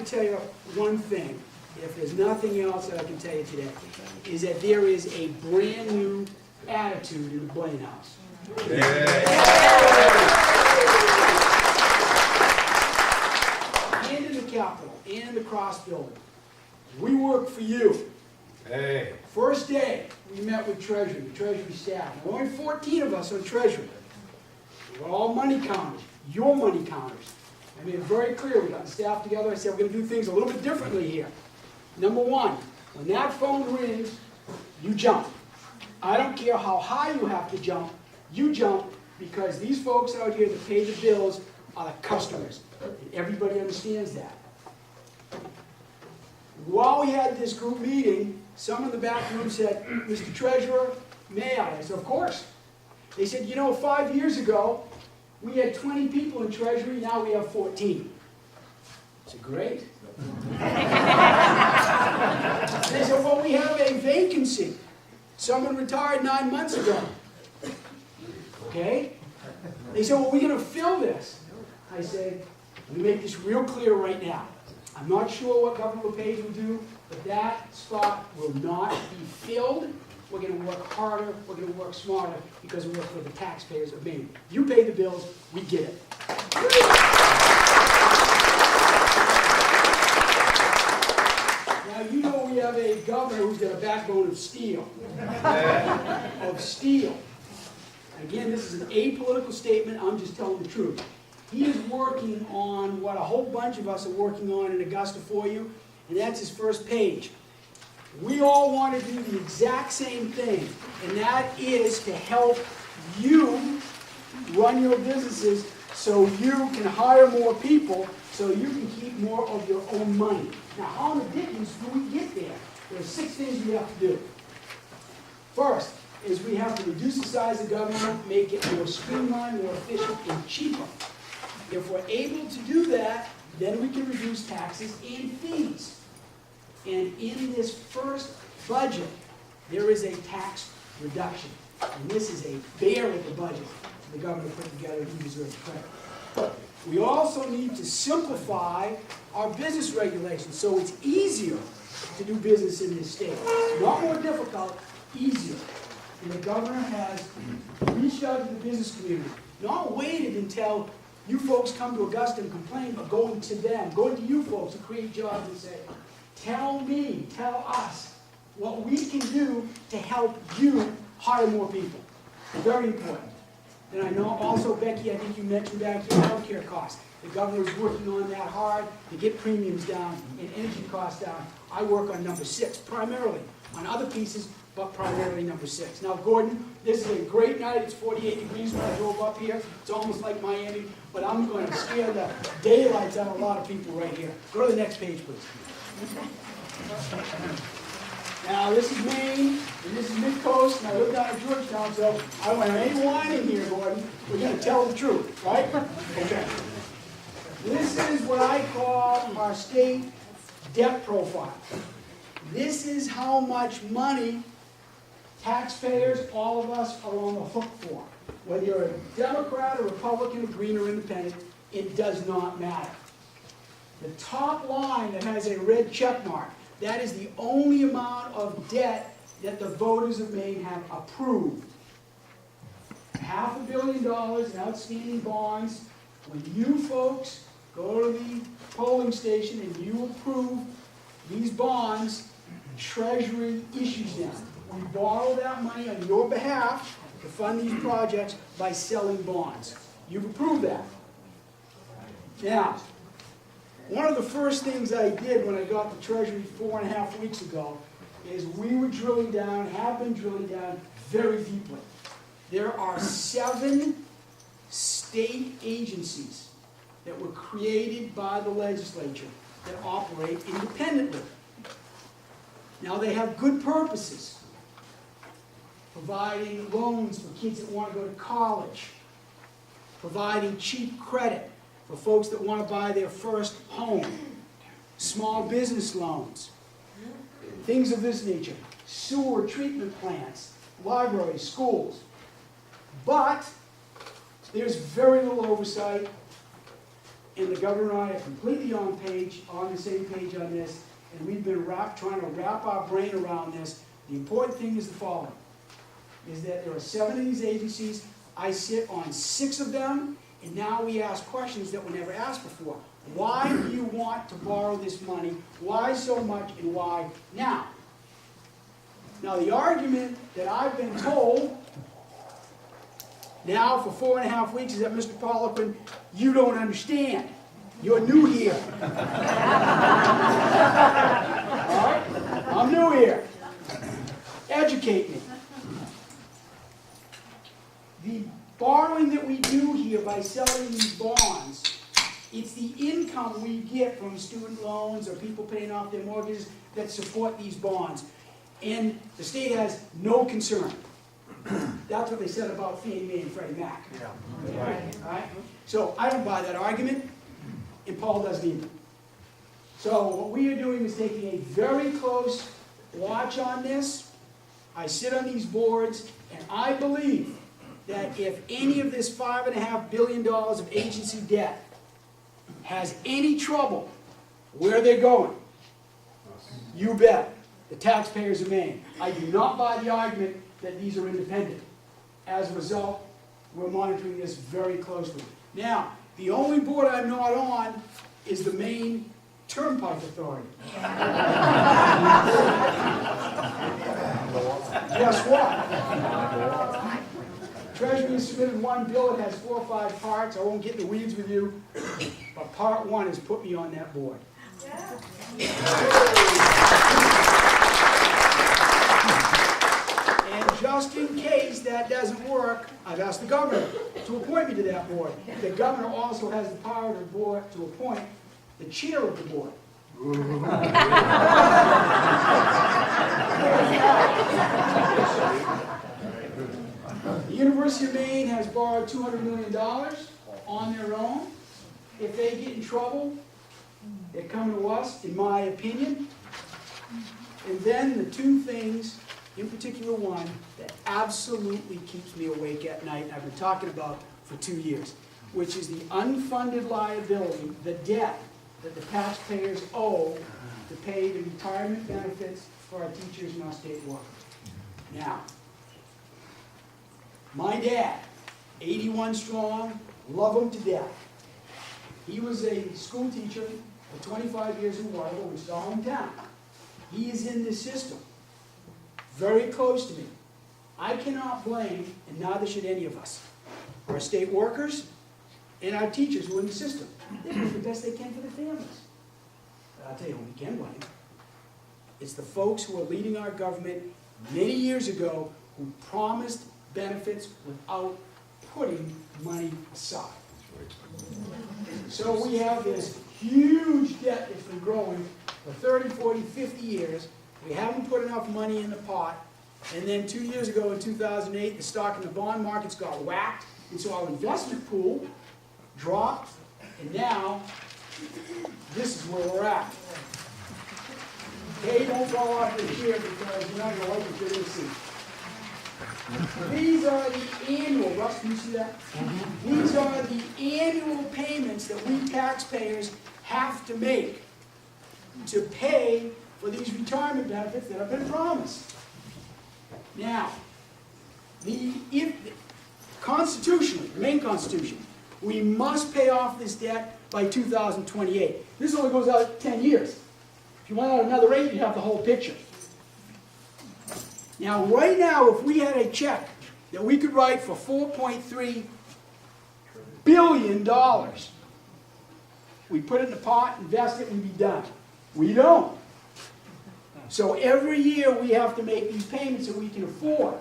tell you one thing, if there's nothing else that I can tell you today, is that there is a brand new attitude in the Blaine House. And in the Capitol, and in the Cross Building. We work for you. Hey. First day, we met with Treasury, the Treasury staff. There were only 14 of us on Treasury. We're all money counters, your money counters. I made it very clear, we got the staff together, I said we're going to do things a little bit differently here. Number one, when that phone rings, you jump. I don't care how high you have to jump, you jump, because these folks out here that pay the bills are the customers. And everybody understands that. While we had this group meeting, some in the back room said, Mr. Treasurer, may I? I said, of course. They said, you know, 5 years ago, we had 20 people in Treasury, now we have 14. I said, great. They said, well, we have a vacancy. Someone retired 9 months ago. Okay? They said, well, we're going to fill this. I said, let me make this real clear right now. I'm not sure what Governor LePage will do, but that spot will not be filled. We're going to work harder, we're going to work smarter, because we work for the taxpayers of Maine. You pay the bills, we get it. Now, you know we have a governor who's got a backbone of steel. Of steel. Again, this is an apolitical statement, I'm just telling the truth. He is working on what a whole bunch of us are working on in Augusta for you, and that's his first page. We all want to do the exact same thing, and that is to help you run your businesses so you can hire more people, so you can keep more of your own money. Now, how in the dickens do we get there? There are 6 things we have to do. First is we have to reduce the size of government, make it more streamlined, more efficient, and cheaper. If we're able to do that, then we can reduce taxes and fees. And in this first budget, there is a tax reduction. And this is a bear of the budget the governor put together. He deserves credit. We also need to simplify our business regulations so it's easier to do business in this state. Not more difficult, easier. And the governor has reached out to the business community. Not waited until you folks come to Augusta and complain, but going to them, going to you folks who create jobs and say, tell me, tell us what we can do to help you hire more people. Very important. And I know also, Becky, I think you mentioned back here healthcare costs. The governor is working on that hard to get premiums down and energy costs down. I work on number 6, primarily. On other pieces, but primarily number 6. Now, Gordon, this is a great night. It's 48 degrees when I drove up here. It's almost like Miami, but I'm going to scare the daylights out of a lot of people right here. Go to the next page, please. Now, this is Maine, and this is mid-coast, and I live down in Georgetown, so I don't want any wine in here, Gordon. We're going to tell the truth, right? Okay. This is what I call our state debt profile. This is how much money taxpayers, all of us, are on the hook for. Whether you're a Democrat, a Republican, a Green, or Independent, it does not matter. The top line that has a red check mark, that is the only amount of debt that the voters of Maine have approved. $500 million in outstanding bonds. When you folks go to the polling station and you approve these bonds, Treasury issues them. We borrow that money on your behalf to fund these projects by selling bonds. You've approved that. Now, one of the first things I did when I got the Treasury 4.5 weeks ago is we were drilling down, have been drilling down very deeply. There are 7 state agencies that were created by the legislature that operate independently. Now, they have good purposes, providing loans for kids that want to go to college, providing cheap credit for folks that want to buy their first home, small business loans, things of this nature, sewer treatment plants, libraries, schools. But there's very little oversight and the governor and I are completely on the same page on this, and we've been trying to wrap our brain around this. The important thing is the following, is that there are 7 of these agencies. I sit on 6 of them, and now we ask questions that were never asked before. Why do you want to borrow this money? Why so much, and why now? Now, the argument that I've been told now for 4.5 weeks is that, Mr. Poliquin, you don't understand. You're new here. All right? I'm new here. Educate me. The borrowing that we do here by selling these bonds, it's the income we get from student loans or people paying off their mortgages that support these bonds. And the state has no concern. That's what they said about Fannie Mae and Freddie Mac. Yeah. All right? So I don't buy that argument, and Paul doesn't either. So what we are doing is taking a very close watch on this. I sit on these boards, and I believe that if any of this $5.5 billion of agency debt has any trouble where they're going, you bet. The taxpayers of Maine. I do not buy the argument that these are independent. As a result, we're monitoring this very closely. Now, the only board I'm not on is the Maine Turnpike Authority. Guess what? Treasury has submitted one bill. It has 4 or 5 parts. I won't get in the weeds with you, but part 1 has put me on that board. And just in case that doesn't work, I've asked the governor to appoint me to that board. The governor also has the power to appoint the chair of the board. The University of Maine has borrowed $200 million on their own. If they get in trouble, they're coming to us, in my opinion. And then the 2 things, in particular one, that absolutely keeps me awake at night, and I've been talking about for 2 years, which is the unfunded liability, the debt that the taxpayers owe to pay the retirement benefits for our teachers and our state workers. Now, my dad, 81 strong, love him to death. He was a school teacher for 25 years in Waterville, which is our hometown. He is in this system, very close to me. I cannot blame, and neither should any of us, our state workers and our teachers who are in the system. They do the best they can for their families. But I'll tell you who we can blame. It's the folks who are leading our government many years ago who promised benefits without putting money aside. So we have this huge debt that's been growing for 30, 40, 50 years. We haven't put enough money in the pot. And then 2 years ago in 2008, the stock and the bond markets got whacked. And so our investment pool dropped. And now, this is where we're at. Okay, don't fall off the chair because you're not going to like what you're going to see. These are the annual, Russ, can you see that? These are the annual payments that we taxpayers have to make to pay for these retirement benefits that have been promised. Now, constitutionally, the Maine Constitution, we must pay off this debt by 2028. This only goes out 10 years. If you want out another 8, you have the whole picture. Now, right now, if we had a check that we could write for $4.3 billion, we put it in the pot, invest it, and be done. We don't. So every year we have to make these payments that we can afford.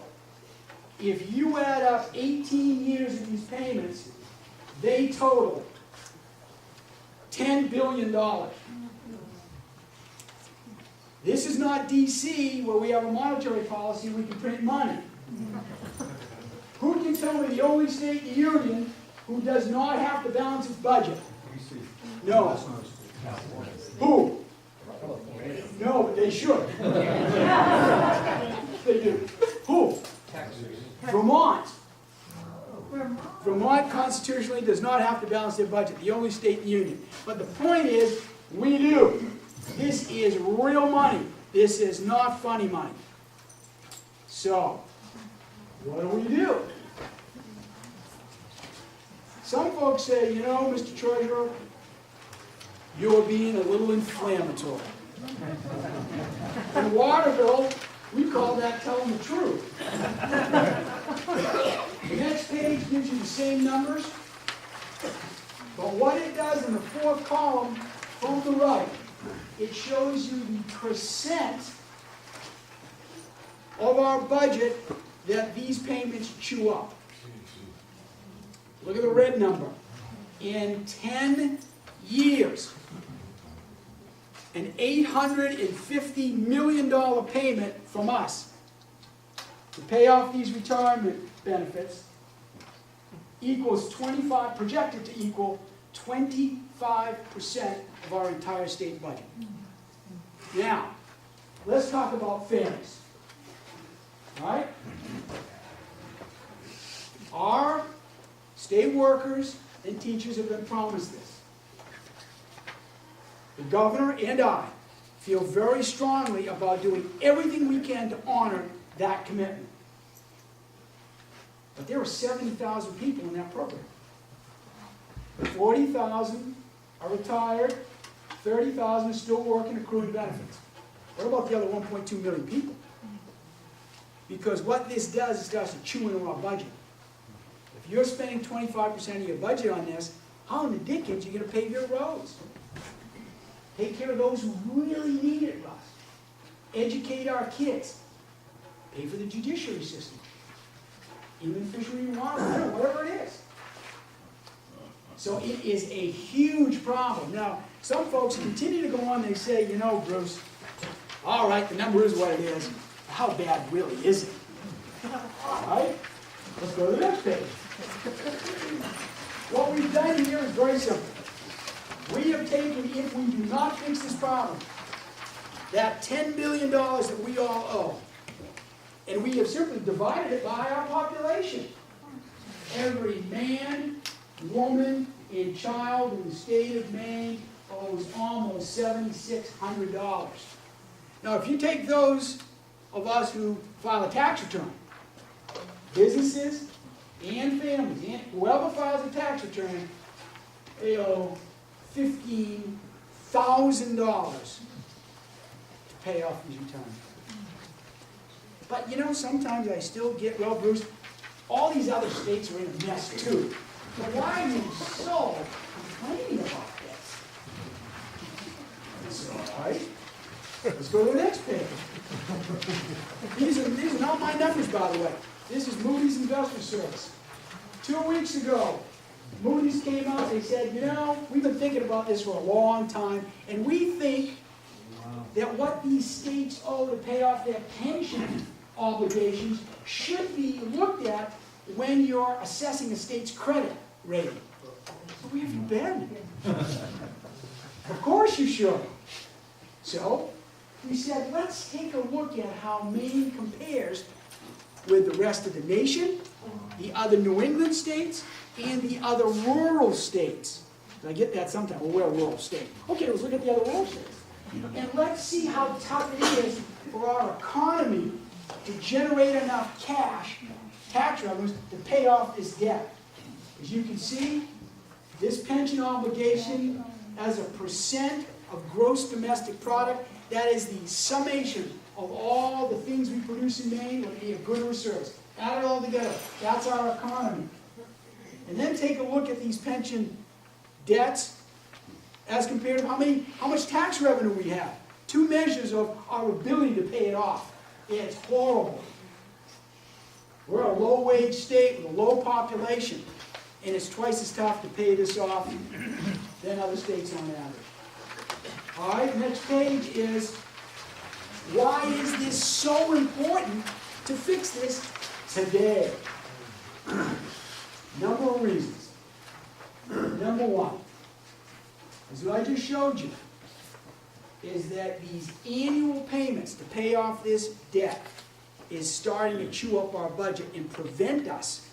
If you add up 18 years of these payments, they total $10 billion. This is not D.C. where we have a monetary policy and we can print money. Who can tell me the only state in the union who does not have to balance its budget? No. Who? No, but they should. They do. Who? Vermont. Vermont constitutionally does not have to balance their budget, the only state in the union. But the point is, we do. This is real money. This is not funny money. So, what do? Some folks say, you know, Mr. Treasurer, you're being a little inflammatory. In Waterville, we call that telling the truth. The next page gives you the same numbers, but what it does in the fourth column from the right, it shows you the percent of our budget that these payments chew up. Look at the red number. In 10 years, an $850 million payment from us to pay off these retirement benefits equals projected to equal 25% of our entire state budget. Now, let's talk about fairness. All right? Our state workers and teachers have been promised this. The governor and I feel very strongly about doing everything we can to honor that commitment. But there are 70,000 people in that program. 40,000 are retired, 30,000 are still working accruing benefits. What about the other 1.2 million people? Because what this does is starts to chew into our budget. If you're spending 25% of your budget on this, how in the dickens are you going to pave your roads? Take care of those who really need it, Russ. Educate our kids. Pay for the judiciary system. Even fishery and water, whatever it is. So it is a huge problem. Now, some folks continue to go on, they say, you know, Bruce, all right, the number is what it is. How bad really is it? All right, let's go to the next page. What we've done here is very simple. We have taken, if we do not fix this problem, that $10 billion that we all owe, and we have simply divided it by our population. Every man, woman, and child in the state of Maine owes almost $7,600. Now, if you take those of us who file a tax return, businesses and families, and whoever files a tax return, they owe $15,000 to pay off these returns. But you know, sometimes I still get, well, Bruce, all these other states are in a mess too. So why are you so complaining about this? All right. Let's go to the next page. These are not my numbers, by the way. This is Moody's Investment Service. 2 weeks ago, Moody's came out, they said, you know, we've been thinking about this for a long time, and we think that what these states owe to pay off their pension obligations should be looked at when you're assessing a state's credit rating. So where have you been? Of course you should. So we said, let's take a look at how Maine compares with the rest of the nation, the other New England states, and the other rural states. I get that sometimes. Well, we're a rural state. Okay, let's look at the other rural states. And let's see how tough it is for our economy to generate enough cash, tax revenues, to pay off this debt. As you can see, this pension obligation as a percent of gross domestic product, that is the summation of all the things we produce in Maine, whether it be a good or a service. Add it all together. That's our economy. And then take a look at these pension debts as compared to how much tax revenue we have. Two measures of our ability to pay it off. It's horrible. We're a low-wage state with a low population, and it's twice as tough to pay this off than other states on average. All right, the next page is, why is this so important to fix this today? Number of reasons. Number one, as I just showed you, is that these annual payments to pay off this debt is starting to chew up our budget and prevent us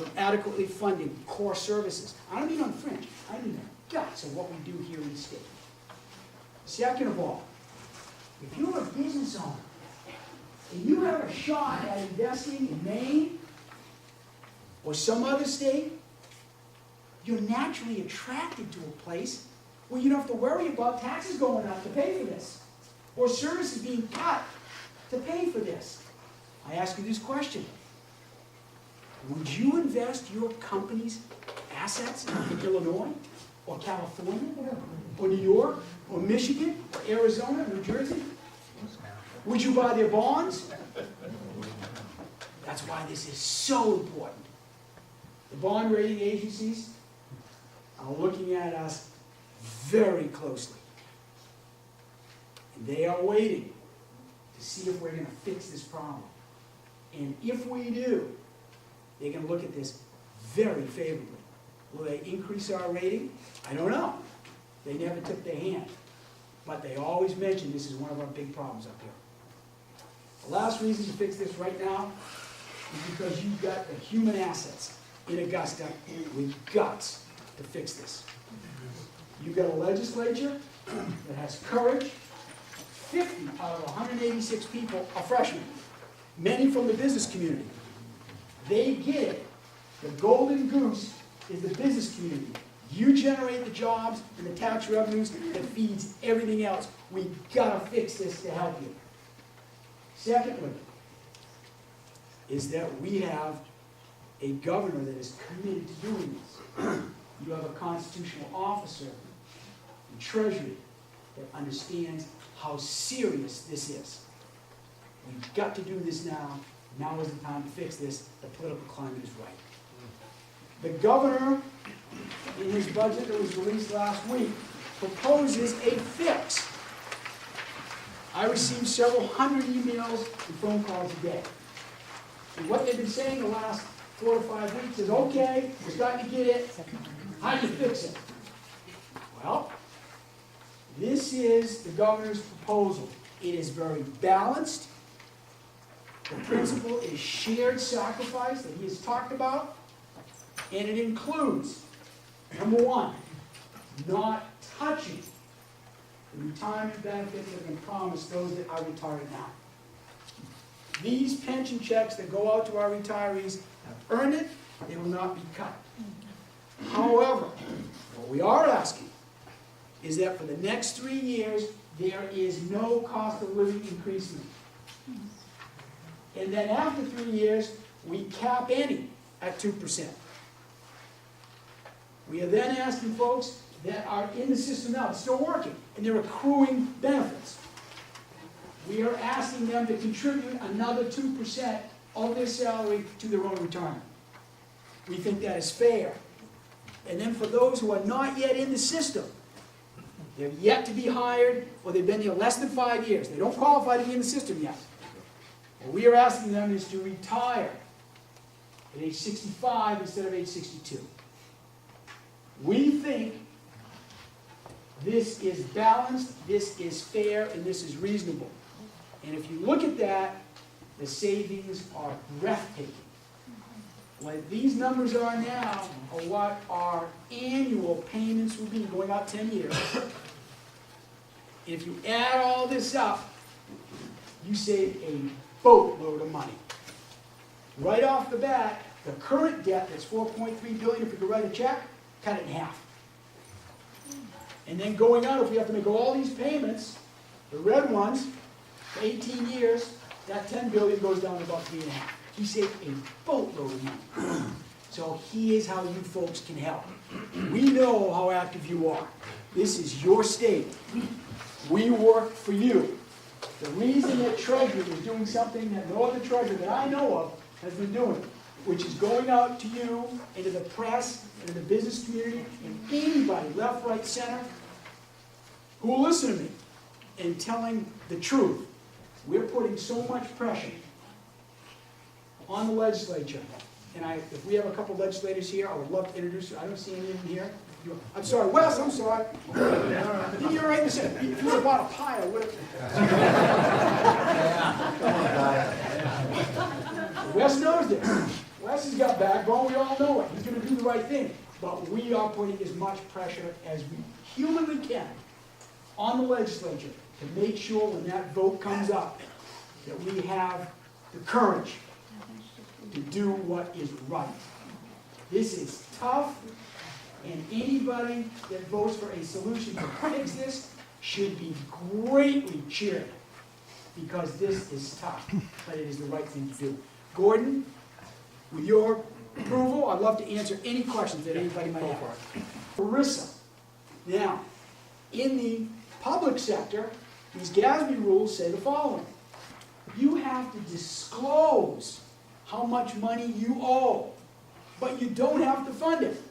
from adequately funding core services. I don't mean on fringe, I mean the guts of what we do here in the state. Second of all, if you're a business owner and you have a shot at investing in Maine or some other state, you're naturally attracted to a place where you don't have to worry about taxes going up to pay for this, or services being cut to pay for this. I ask you this question. Would you invest your company's assets in Illinois, or California, or New York, or Michigan, or Arizona, or New Jersey? Would you buy their bonds? That's why this is so important. The bond rating agencies are looking at us very closely. And they are waiting to see if we're going to fix this problem. And if we do, they're going to look at this very favorably. Will they increase our rating? I don't know. They never took their hand. But they always mention this is one of our big problems up here. The last reason to fix this right now is because you've got the human assets in Augusta with guts to fix this. You've got a legislature that has courage. 50 out of 186 people are freshmen, many from the business community. They get it. The golden goose is the business community. You generate the jobs and the tax revenues that feeds everything else. We've got to fix this to help you. Secondly, is that we have a governor that is committed to doing this. You have a constitutional officer in Treasury that understands how serious this is. We've got to do this now. Now is the time to fix this. The political climate is right. The governor, in his budget that was released last week, proposes a fix. I received several hundred emails and phone calls a day. And what they've been saying the last 4 to 5 weeks is, okay, we're starting to get it. How do you fix it? Well, this is the governor's proposal. It is very balanced. The principle is shared sacrifice that he has talked about. And it includes, number one, not touching the retirement benefits that have been promised those that are retired now. These pension checks that go out to our retirees have earned it. They will not be cut. However, what we are asking is that for the next 3 years, there is no cost of living increasement. And then after 3 years, we cap any at 2%. We are then asking folks that are in the system now, still working, and they're accruing benefits. We are asking them to contribute another 2% of their salary to their own retirement. We think that is fair. And then for those who are not yet in the system, they're yet to be hired, or they've been here less than 5 years. They don't qualify to be in the system yet. What we are asking them is to retire at age 65 instead of age 62. We think this is balanced, this is fair, and this is reasonable. And if you look at that, the savings are breathtaking. What these numbers are now are what our annual payments will be going out 10 years. If you add all this up, you save a boatload of money. Right off the bat, the current debt that's $4.3 billion, if we could write a check, cut it in half. And then going out, if we have to make all these payments, the red ones, for 18 years, that $10 billion goes down to about 3.5. You save a boatload of money. So here's how you folks can help. We know how active you are. This is your state. We work for you. The reason that Treasury is doing something that no other treasurer that I know of has been doing, which is going out to you, into the press, into the business community, and anybody, left, right, center, who will listen to me, and telling the truth. We're putting so much pressure on the legislature. And if we have a couple legislators here, I would love to introduce you. I don't see any of them here. I'm sorry, Wes, I'm sorry. You're right in the center. If you would have bought a pie, I would have. Wes knows this. Wes has got backbone, we all know it, he's gonna do the right thing. But we are putting as much pressure as we humanly can on the legislature to make sure when that vote comes up, that we have the courage to do what is right. This is tough, and anybody that votes for a solution to fix this should be greatly cheered, because this is tough, but it is the right thing to do. Gordon, with your approval, I'd love to answer any questions that anybody might have. Marissa, now, in the public sector, these GASB rules say the following. You have to disclose how much money you owe, but you don't have to fund it.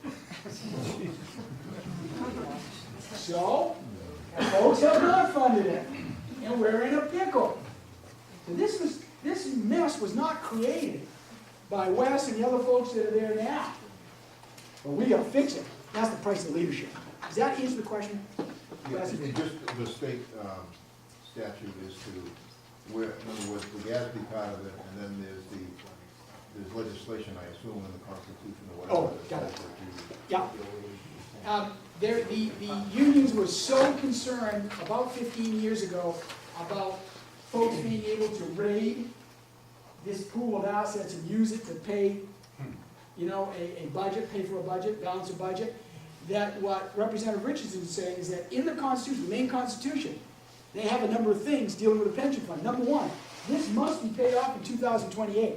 So, folks have not funded it, and we're in a pickle. So this mess was not created by Wes and the other folks that are there now. But we gotta fix it. That's the price of leadership. Does that answer the question? Yeah, just the state statute is to, where, in other words, the GASB part of it, and then there's legislation, I assume, in the Constitution or whatever. Oh, got it. Yeah. The unions were so concerned about 15 years ago about folks being able to raid this pool of assets and use it to pay, you know, a budget, pay for a budget, balance a budget, that what Representative Richardson is saying is that in the Constitution, the Maine Constitution, they have a number of things dealing with a pension fund. Number one, this must be paid off in 2028.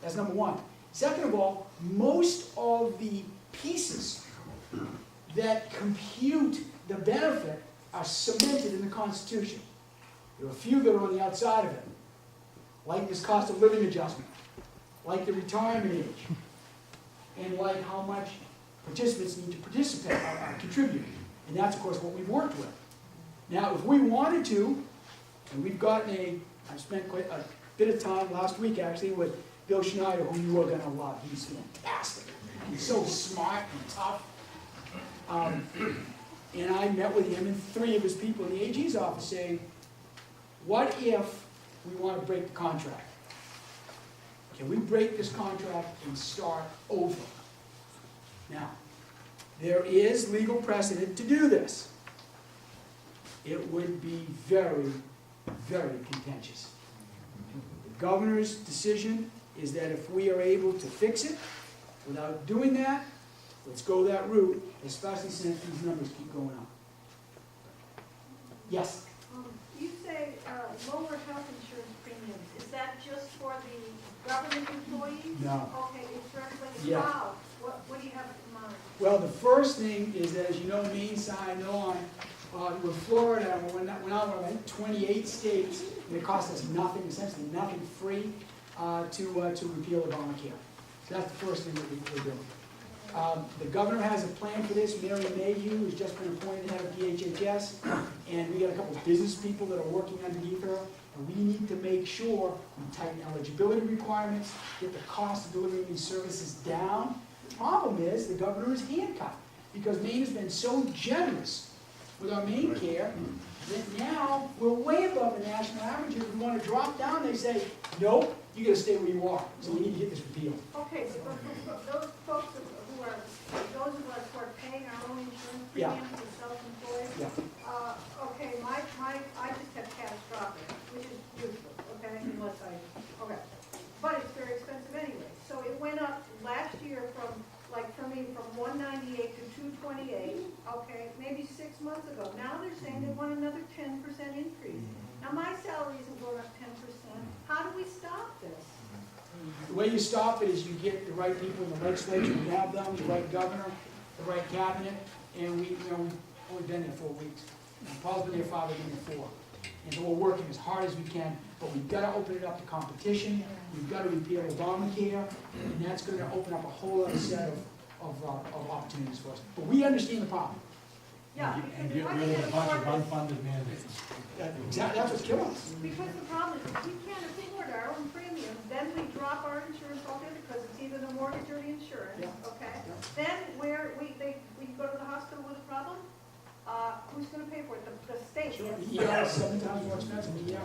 That's number one. Second of all, most of the pieces that compute the benefit are cemented in the Constitution. There are a few that are on the outside of it, like this cost of living adjustment, like the retirement age, and like how much participants need to participate, contribute. And that's, of course, what we've worked with. Now, if we wanted to, and we've gotten I spent quite a bit of time last week, actually, with Bill Schneider, who you are going to love. He's fantastic. He's so smart and tough. And I met with him and three of his people in the AG's office saying, what if we want to break the contract? Can we break this contract and start over? Now, there is legal precedent to do this. It would be very, very contentious. The governor's decision is that if we are able to fix it without doing that, let's go that route, especially since these numbers keep going up. Yes? You say lower health insurance premiums. Is that just for the government employees? No. Okay, it's for everybody. Yeah. Wow. What do you have in mind? Well, the first thing is that, as you know, Maine side, with Florida, we're out of 28 states, and it costs us nothing, essentially nothing free, to repeal Obamacare. So that's the first thing that we're doing. The governor has a plan for this. Mary Mayhew has just been appointed head of DHHS, and we got a couple of business people that are working underneath her, and we need to make sure we tighten eligibility requirements, get the cost of delivering these services down. The problem is the governor is handcuffed, because Maine has been so generous with our Maine care that now we're way above the national average. If we want to drop down, they say, nope, you got to stay where you are. So we need to get this repealed. Okay, but those folks who are, those of us who are paying our own insurance premiums as self-employed, okay, I just have catastrophic, which is useless, okay, unless okay. But it's very expensive anyway. So it went up last year from, like for me, from 198 to 228, okay, maybe 6 months ago. Now they're saying they want another 10% increase. Now my salary isn't going up 10%. How do we stop this? The way you stop it is you get the right people in the legislature, we have them, the right governor, the right cabinet, and we've only been there 4 weeks. Paul's been there 5, we've been there 4. And so we're working as hard as we can, but we've got to open it up to competition, we've got to repeal Obamacare, and that's going to open up a whole other set of opportunities for us. But we understand the problem. Yeah, And get rid of a bunch of unfunded mandates. Exactly, that's what's killing us. because the problem is if we can't afford our own premiums, then we drop our insurance altogether because it's either the mortgage or the insurance, okay? Then we go to the hospital with a problem, who's going to pay for it? The state. Sure, Yes. ER is 7 times more expensive than ER.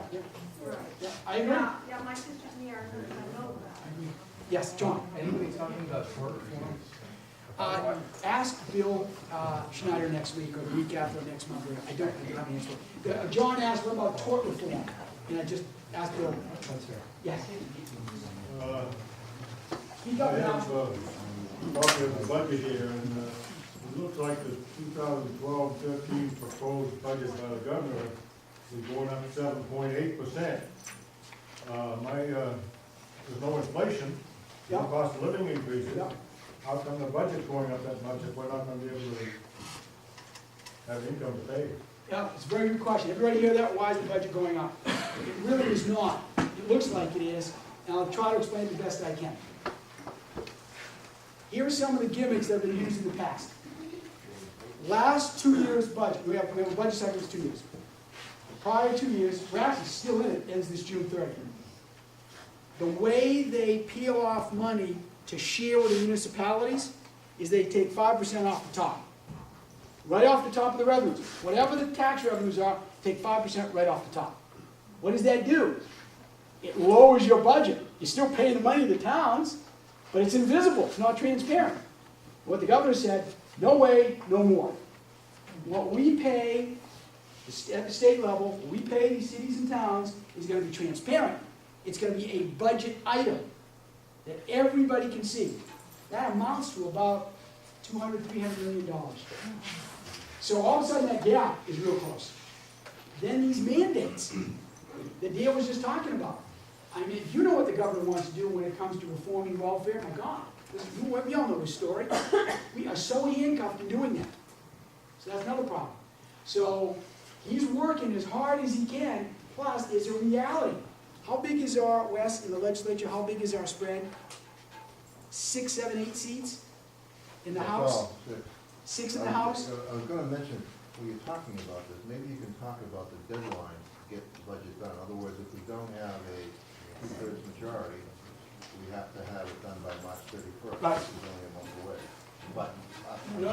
Right. Yeah, I agree. Yeah, my sister's in the ER nurse, I know that. I agree. Yes, John. Anybody talking about tort reform? Ask Bill Schneider next week or the week after next month. I don't have an answer. John asked, what about tort reform? And I just asked Bill. That's fair. Yes. Speak I up now. have a copy of the budget here, and it looks like the 2012-13 proposed budget by the governor is going up 7.8%. There's no inflation, no Yeah. cost of living increases. Yeah. How come the budget's going up that much if we're not gonna be able to have income to pay? Yeah, it's a very good question. Everybody hear that? Why is the budget going up? It really is not. It looks like it is, and I'll try to explain it the best I can. Here are some of the gimmicks that have been used in the past. Last 2 years' budget, we have a budget cycle that's 2 years. The prior 2 years, we're actually still in it, ends this June 30th. The way they peel off money to share with the municipalities is they take 5% off the top. Right off the top of the revenues. Whatever the tax revenues are, take 5% right off the top. What does that do? It lowers your budget. You're still paying the money to the towns, but it's invisible, it's not transparent. What the governor said, no way, no more. What we pay at the state level, what we pay these cities and towns is going to be transparent. It's going to be a budget item that everybody can see. That amounts to about $200, $300 million. So all of a sudden that gap is real close. Then these mandates that Dale was just talking about. I mean, you know what the governor wants to do when it comes to reforming welfare. My God, we all know this story. We are so handcuffed in doing that. So that's another problem. So he's working as hard as he can. Plus, there's a reality. How big is our, Wes, in the legislature, how big is our spread? 6, 7, 8 seats in the House? Well, 6 in the House? I was gonna mention, when you're talking about this, maybe you can talk about the deadline to get the budget done. In other words, if we don't have a 2/3 majority, we have to have it done by March 31st. Right. This is only a month away. But, No,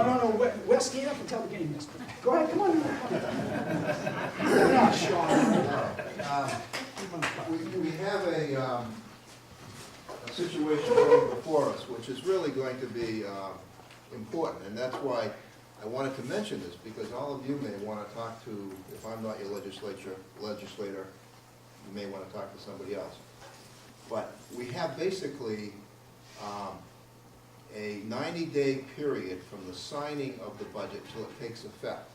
Wes, stand up and tell the game this. Go ahead, come on. You're not shy. we have a situation going before us, which is really going to be important, and that's why I wanted to mention this, because all of you may want to talk to, if I'm not your legislator, you may want to talk to somebody else. But we have basically a 90-day period from the signing of the budget till it takes effect.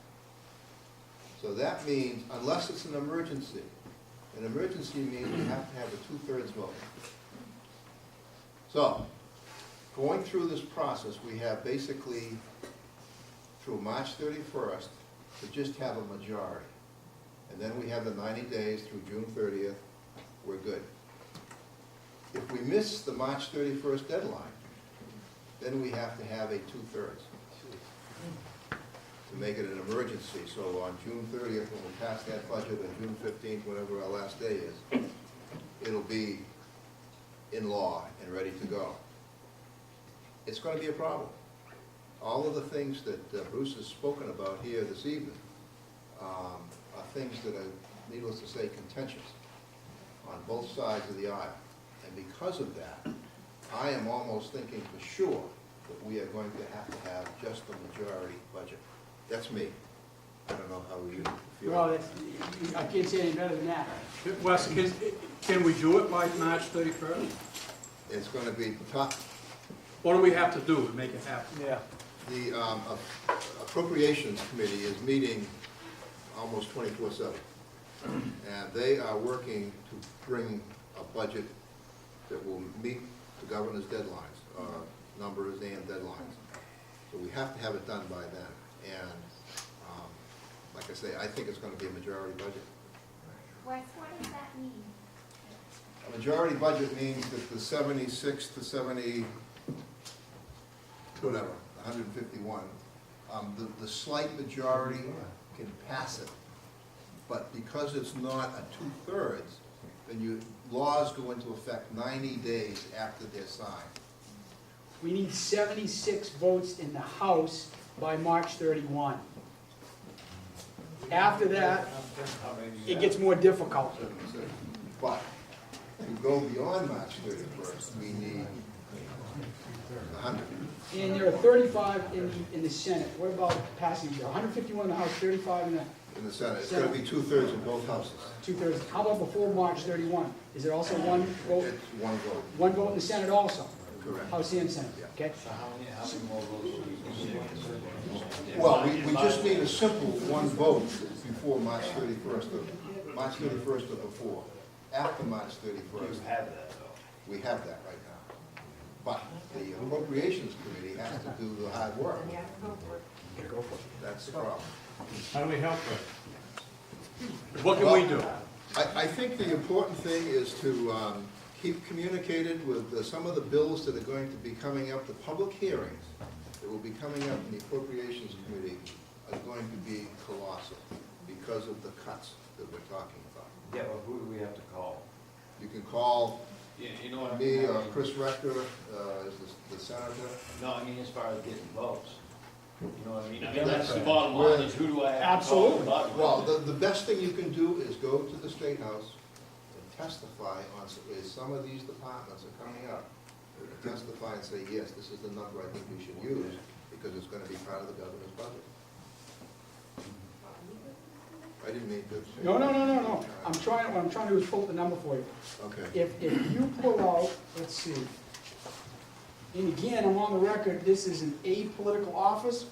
So that means, unless it's an emergency means we have to have a 2/3 vote. So, going through this process, we have basically through March 31st to just have a majority. And then we have the 90 days through June 30th, we're good. If we miss the March 31st deadline, then we have to have a 2/3 to make it an emergency. So on June 30th, when we pass that budget, and June 15th, whatever our last day is, it'll be in law and ready to go. It's going to be a problem. All of the things that Bruce has spoken about here this evening are things that are, needless to say, contentious on both sides of the aisle. And because of that, I am almost thinking for sure that we are going to have just a majority budget. That's me. I don't know how you feel. Well, I can't say any better than that. Wes, can we do it by March 31st? It's going to be tough. What do we have to do to make it happen? Yeah. The Appropriations Committee is meeting almost 24/7. And they are working to bring a budget that will meet the governor's deadlines, numbers and deadlines. So we have to have it done by then. And like I say, I think it's going to be a majority budget. Wes, what does that mean? A majority budget means that the 76 to 70, whatever, 151, the slight majority can pass it. But because it's not a 2/3, then laws go into effect 90 days after they're signed. We need 76 votes in the House by March 31. After that, it gets more difficult. But to go beyond March 31st, we need 100. And there are 35 in the Senate. What about passing? 151 in the House, 35 in the In the Senate, it's gonna be 2/3 in both houses. 2/3. How about before March 31? Is it also one vote? It's one vote, One vote in the Senate also? correct. House and Senate, okay? So how many more votes? Well, we just need a simple one vote before March 31st, March 31st or before. After March 31st, have that though. we have that right now. But the Appropriations Committee has to do the hard work. That's the problem. How do we help her? What can we do? I think the important thing is to keep communicated with some of the bills that are going to be coming up, the public hearings that will be coming up in the Appropriations Committee are going to be colossal because of the cuts that we're talking about. Yeah, but who do we have to call? You can call Yeah, you know what I mean? me or Chris Rector, as the senator. No, I mean as far as getting votes. You know what I mean? I mean, that's the bottom line, is who do I have to Absolutely. call? Well, the best thing you can do is go to the State House and testify on, as some of these departments are coming up, testify and say, yes, this is the number I think we should use, because it's gonna be part of the governor's budget. I didn't mean to. No. What I'm trying to do is pull up the number for you. Okay. If you pull out, let's see, and again, I'm on the record, this is an apolitical office.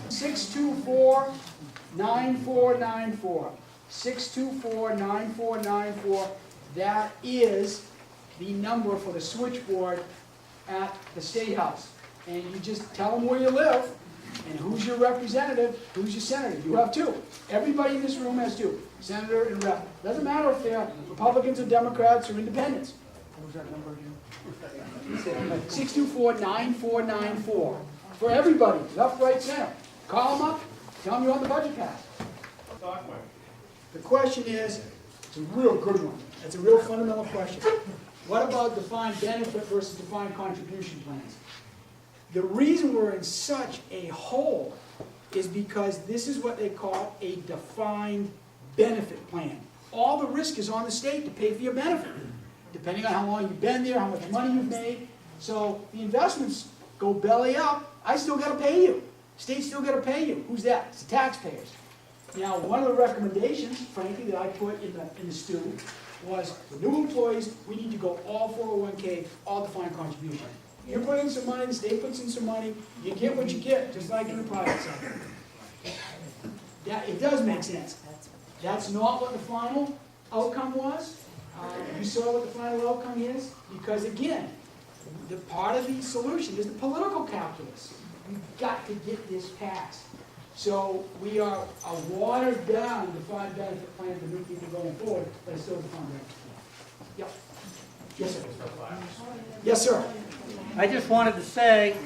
624-9494. 624-9494. That is the number for the switchboard at the State House. And you just tell them where you live, and who's your representative, who's your senator. You have two. Everybody in this room has two, senator and rep. Doesn't matter if they're Republicans or Democrats or independents. What was that number again? 624-9494. For everybody, left, right, center. Call them up, tell them you want the budget passed. The question is, it's a real good one. It's a real fundamental question. What about defined benefit versus defined contribution plans? The reason we're in such a hole is because this is what they call a defined benefit plan. All the risk is on the state to pay for your benefit, depending on how long you've been there, how much money you've made. So the investments go belly up, I still gotta pay you. State's still gotta pay you. Who's that? It's the taxpayers. Now, one of the recommendations, frankly, that I put in the stew was, for new employees, we need to go all 401k, all defined contribution. You put in some money, the state puts in some money, you get what you get, just like in the private sector. It does make sense. That's not what the final outcome was. You saw what the final outcome is, because again, the part of the solution is the political calculus. We've got to get this passed. So we are a watered down defined benefit plan for new people going forward, but it's still a defined benefit plan. Yep. Yes, sir. Yes, sir. I just wanted to say,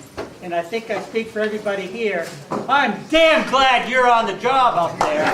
and I think I speak for everybody here, I'm damn glad you're on the job up there.